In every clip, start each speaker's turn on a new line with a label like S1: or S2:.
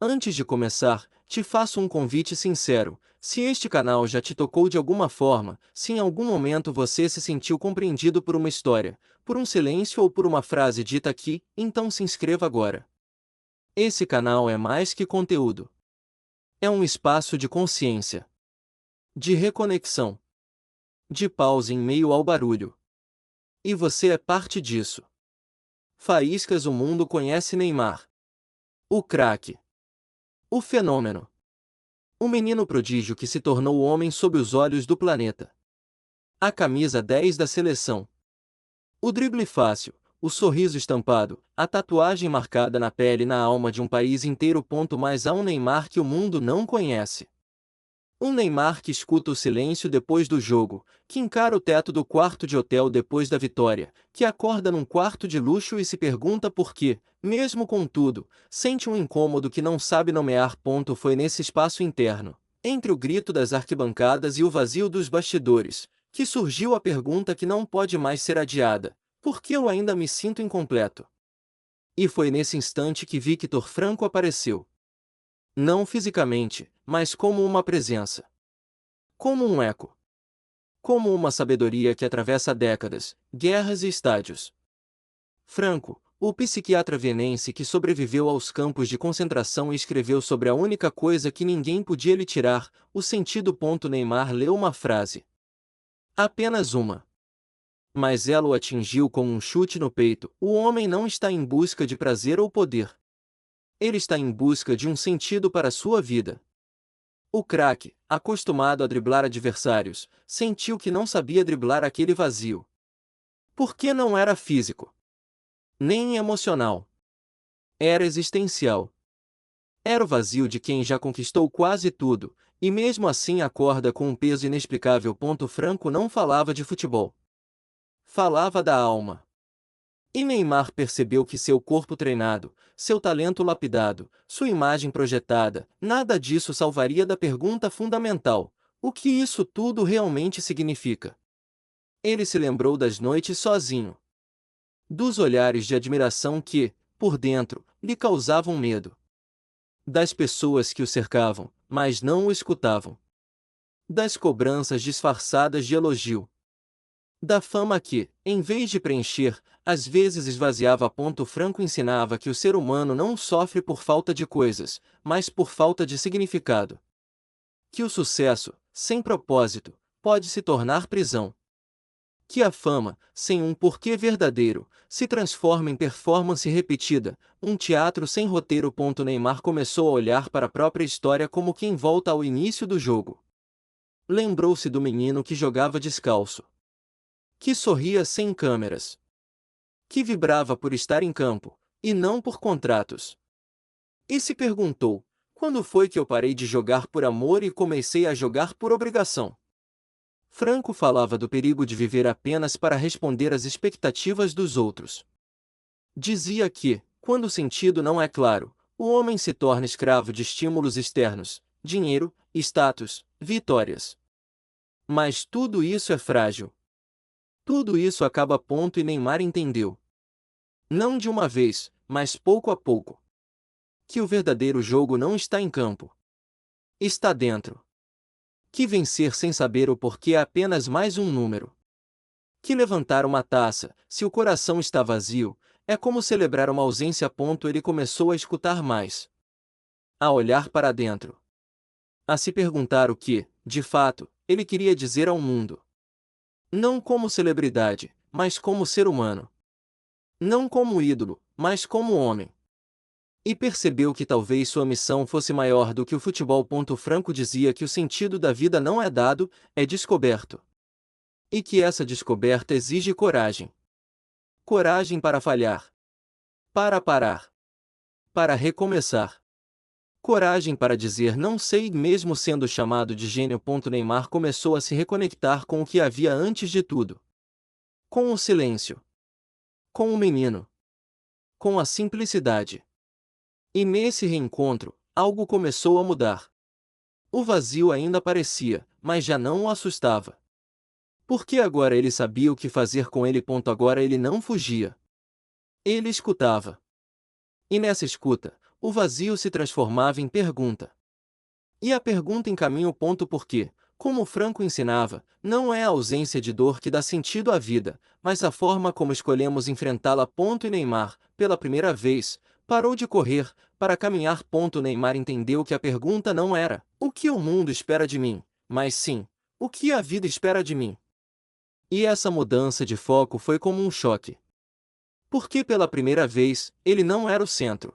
S1: Antes de começar, te faço um convite sincero. Se este canal já te tocou de alguma forma, se em algum momento você se sentiu compreendido por uma história, por um silêncio ou por uma frase dita aqui, então se inscreva agora. Esse canal é mais que conteúdo. É um espaço de consciência, de reconexão, de pausa em meio ao barulho. E você é parte disso. Faíscas: o mundo conhece Neymar, o craque, o fenômeno. O menino prodígio que se tornou o homem sob os olhos do planeta. A camisa 10 da seleção. O drible fácil, o sorriso estampado, a tatuagem marcada na pele e na alma de um país inteiro. Mas há um Neymar que o mundo não conhece. Um Neymar que escuta o silêncio depois do jogo, que encara o teto do quarto de hotel depois da vitória, que acorda num quarto de luxo e se pergunta por quê, mesmo com tudo, sente um incômodo que não sabe nomear. Foi nesse espaço interno, entre o grito das arquibancadas e o vazio dos bastidores, que surgiu a pergunta que não pode mais ser adiada: por que eu ainda me sinto incompleto? E foi nesse instante que Victor Franco apareceu. Não fisicamente, mas como uma presença. Como um eco. Como uma sabedoria que atravessa décadas, guerras e estádios. Franco, o psiquiatra vienense que sobreviveu aos campos de concentração e escreveu sobre a única coisa que ninguém podia lhe tirar, o sentido. Neymar leu uma frase. Apenas uma. Mas ela o atingiu como um chute no peito. O homem não está em busca de prazer ou poder. Ele está em busca de um sentido para sua vida. O craque, acostumado a driblar adversários, sentiu que não sabia driblar aquele vazio. Porque não era físico, nem emocional. Era existencial. Era o vazio de quem já conquistou quase tudo, e mesmo assim acorda com um peso inexplicável. Franco não falava de futebol. Falava da alma. E Neymar percebeu que seu corpo treinado, seu talento lapidado, sua imagem projetada, nada disso salvaria da pergunta fundamental: o que isso tudo realmente significa? Ele se lembrou das noites sozinho. Dos olhares de admiração que, por dentro, lhe causavam medo. Das pessoas que o cercavam, mas não o escutavam. Das cobranças disfarçadas de elogio. Da fama que, em vez de preencher, às vezes esvaziava. Franco ensinava que o ser humano não sofre por falta de coisas, mas por falta de significado. Que o sucesso, sem propósito, pode se tornar prisão. Que a fama, sem um porquê verdadeiro, se transforma em performance repetida, um teatro sem roteiro. Neymar começou a olhar para a própria história como quem volta ao início do jogo. Lembrou-se do menino que jogava descalço. Que sorria sem câmeras. Que vibrava por estar em campo, e não por contratos. E se perguntou: quando foi que eu parei de jogar por amor e comecei a jogar por obrigação? Franco falava do perigo de viver apenas para responder às expectativas dos outros. Dizia que, quando o sentido não é claro, o homem se torna escravo de estímulos externos, dinheiro, status, vitórias. Mas tudo isso é frágil. Tudo isso acaba. E Neymar entendeu. Não de uma vez, mas pouco a pouco. Que o verdadeiro jogo não está em campo. Está dentro. Que vencer sem saber o porquê é apenas mais um número. Que levantar uma taça, se o coração está vazio, é como celebrar uma ausência. Ele começou a escutar mais. A olhar para dentro. A se perguntar o que, de fato, ele queria dizer ao mundo. Não como celebridade, mas como ser humano. Não como ídolo, mas como homem. E percebeu que talvez sua missão fosse maior do que o futebol. Franco dizia que o sentido da vida não é dado, é descoberto. E que essa descoberta exige coragem. Coragem para falhar. Para parar. Para recomeçar. Coragem para dizer não sei mesmo sendo chamado de gênio. Neymar começou a se reconectar com o que havia antes de tudo. Com o silêncio. Com o menino. Com a simplicidade. E nesse reencontro, algo começou a mudar. O vazio ainda aparecia, mas já não o assustava. Porque agora ele sabia o que fazer com ele. Agora ele não fugia. Ele escutava. E nessa escuta, o vazio se transformava em pergunta. E a pergunta encaminha o ponto porque, como Franco ensinava, não é a ausência de dor que dá sentido à vida, mas a forma como escolhemos enfrentá-la. E Neymar, pela primeira vez, parou de correr para caminhar. Neymar entendeu que a pergunta não era o que o mundo espera de mim, mas sim o que a vida espera de mim. E essa mudança de foco foi como um choque. Porque pela primeira vez, ele não era o centro.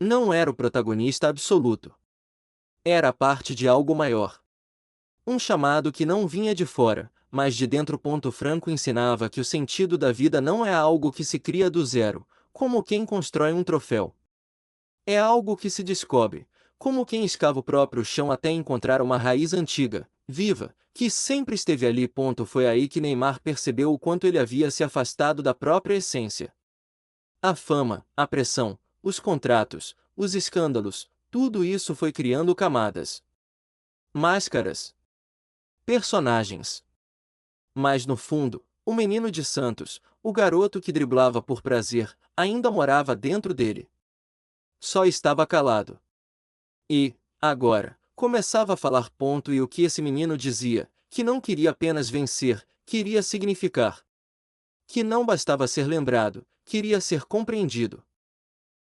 S1: Não era o protagonista absoluto. Era parte de algo maior. Um chamado que não vinha de fora, mas de dentro. Franco ensinava que o sentido da vida não é algo que se cria do zero, como quem constrói um troféu. É algo que se descobre, como quem escava o próprio chão até encontrar uma raiz antiga, viva, que sempre esteve ali. Foi aí que Neymar percebeu o quanto ele havia se afastado da própria essência. A fama, a pressão, os contratos, os escândalos, tudo isso foi criando camadas. Máscaras. Personagens. Mas no fundo, o menino de Santos, o garoto que driblava por prazer, ainda morava dentro dele. Só estava calado. E, agora, começava a falar. E o que esse menino dizia, que não queria apenas vencer, queria significar. Que não bastava ser lembrado, queria ser compreendido.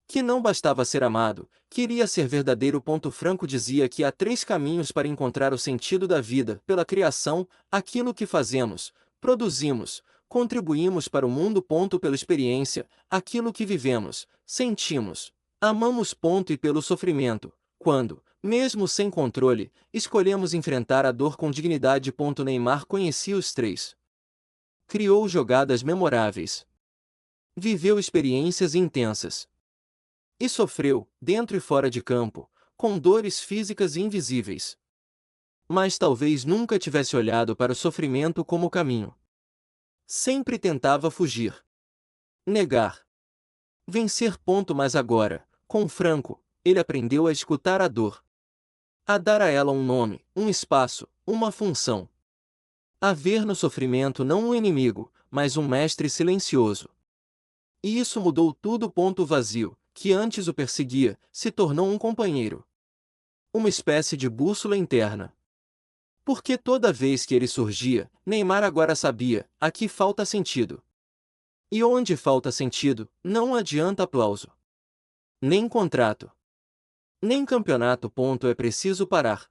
S1: Que não bastava ser amado, queria ser verdadeiro. Franco dizia que há 3 caminhos para encontrar o sentido da vida: pela criação, aquilo que fazemos, produzimos, contribuímos para o mundo. Pela experiência, aquilo que vivemos, sentimos, amamos. E pelo sofrimento, quando, mesmo sem controle, escolhemos enfrentar a dor com dignidade. Neymar conhecia os 3. Criou jogadas memoráveis. Viveu experiências intensas. E sofreu, dentro e fora de campo, com dores físicas invisíveis. Mas talvez nunca tivesse olhado para o sofrimento como caminho. Sempre tentava fugir. Negar. Vencer. Mas agora, com Franco, ele aprendeu a escutar a dor. A dar a ela um nome, um espaço, uma função. A ver no sofrimento não um inimigo, mas um mestre silencioso. E isso mudou tudo. O vazio, que antes o perseguia, se tornou um companheiro. Uma espécie de bússola interna. Porque toda vez que ele surgia, Neymar agora sabia, aqui falta sentido. E onde falta sentido, não adianta aplauso. Nem contrato. Nem campeonato. É preciso parar.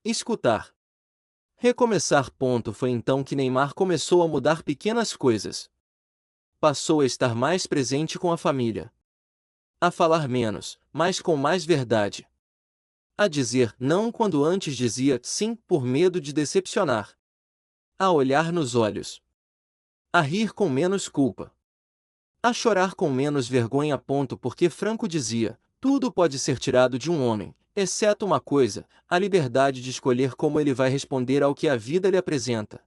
S1: Escutar. Recomeçar. Foi então que Neymar começou a mudar pequenas coisas. Passou a estar mais presente com a família. A falar menos, mas com mais verdade. A dizer não quando antes dizia sim por medo de decepcionar. A olhar nos olhos. A rir com menos culpa. A chorar com menos vergonha. Porque Franco dizia, tudo pode ser tirado de um homem, exceto uma coisa, a liberdade de escolher como ele vai responder ao que a vida lhe apresenta.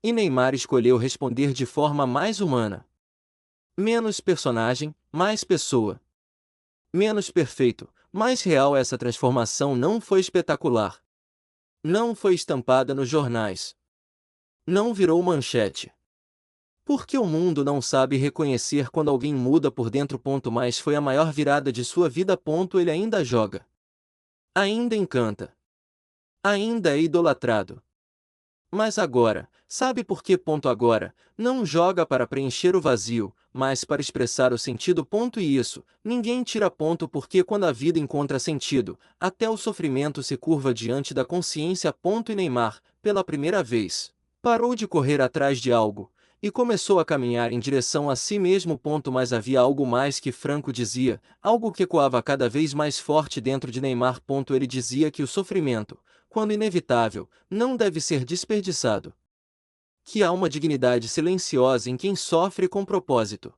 S1: E Neymar escolheu responder de forma mais humana. Menos personagem, mais pessoa. Menos perfeito, mais real. Essa transformação não foi espetacular. Não foi estampada nos jornais. Não virou manchete. Porque o mundo não sabe reconhecer quando alguém muda por dentro. Mas foi a maior virada de sua vida. Ele ainda joga. Ainda encanta. Ainda é idolatrado. Mas agora, sabe por que? Agora, não joga para preencher o vazio, mas para expressar o sentido. E isso, ninguém tira. Porque quando a vida encontra sentido, até o sofrimento se curva diante da consciência. E Neymar, pela primeira vez, parou de correr atrás de algo, e começou a caminhar em direção a si mesmo. Mas havia algo mais que Franco dizia, algo que ecoava cada vez mais forte dentro de Neymar. Ele dizia que o sofrimento, quando inevitável, não deve ser desperdiçado. Que há uma dignidade silenciosa em quem sofre com propósito.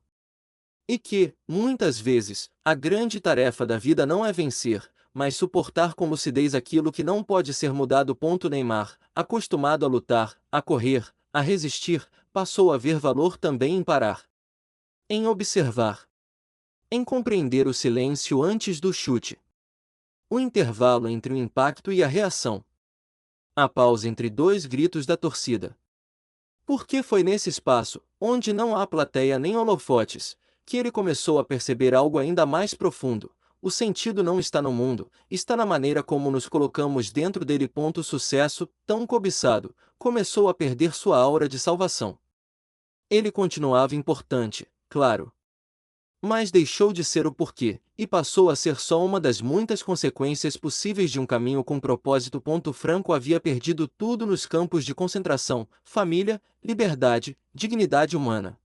S1: E que, muitas vezes, a grande tarefa da vida não é vencer, mas suportar com lucidez aquilo que não pode ser mudado. Neymar, acostumado a lutar, a correr, a resistir, passou a ver valor também em parar. Em observar. Em compreender o silêncio antes do chute. O intervalo entre o impacto e a reação. A pausa entre 2 gritos da torcida. Porque foi nesse espaço, onde não há plateia nem holofotes, que ele começou a perceber algo ainda mais profundo. O sentido não está no mundo, está na maneira como nos colocamos dentro dele. O sucesso, tão cobiçado, começou a perder sua aura de salvação. Ele continuava importante, claro. Mas deixou de ser o porquê, e passou a ser só uma das muitas consequências possíveis de um caminho com propósito. Franco havia perdido tudo nos campos de concentração: família, liberdade, dignidade humana.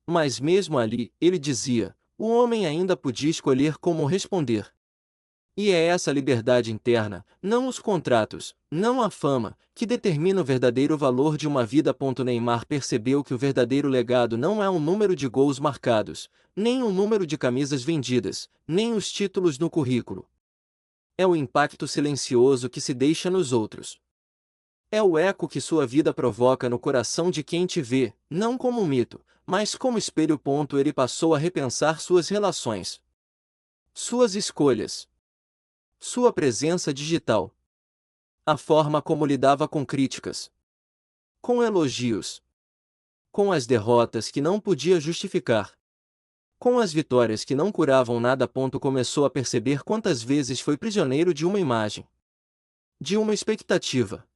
S1: Mas mesmo ali, ele dizia, o homem ainda podia escolher como responder. E é essa liberdade interna, não os contratos, não a fama, que determina o verdadeiro valor de uma vida. Neymar percebeu que o verdadeiro legado não é um número de gols marcados, nem um número de camisas vendidas, nem os títulos no currículo. É o impacto silencioso que se deixa nos outros. É o eco que sua vida provoca no coração de quem te vê, não como um mito, mas como espelho. Ele passou a repensar suas relações, suas escolhas, sua presença digital, a forma como lidava com críticas, com elogios, com as derrotas que não podia justificar, com as vitórias que não curavam nada. Começou a perceber quantas vezes foi prisioneiro de uma imagem, de uma expectativa,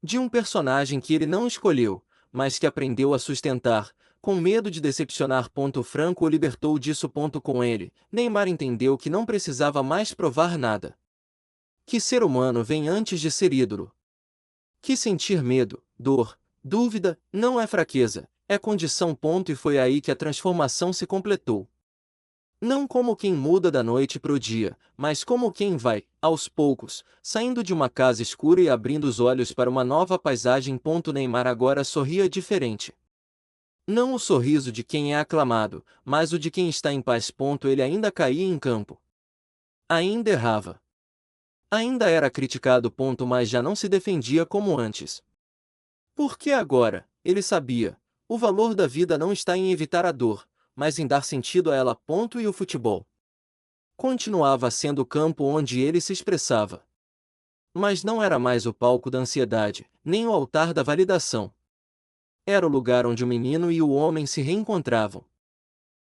S1: de um personagem que ele não escolheu, mas que aprendeu a sustentar, com medo de decepcionar. Franco o libertou disso. Com ele, Neymar entendeu que não precisava mais provar nada. Que ser humano vem antes de ser ídolo. Que sentir medo, dor, dúvida, não é fraqueza, é condição. E foi aí que a transformação se completou. Não como quem muda da noite para o dia, mas como quem vai, aos poucos, saindo de uma casa escura e abrindo os olhos para uma nova paisagem. Neymar agora sorria diferente. Não o sorriso de quem é aclamado, mas o de quem está em paz. Ele ainda caía em campo. Ainda errava. Ainda era criticado. Mas já não se defendia como antes. Porque agora, ele sabia, o valor da vida não está em evitar a dor, mas em dar sentido a ela. E o futebol continuava sendo o campo onde ele se expressava. Mas não era mais o palco da ansiedade, nem o altar da validação. Era o lugar onde o menino e o homem se reencontravam.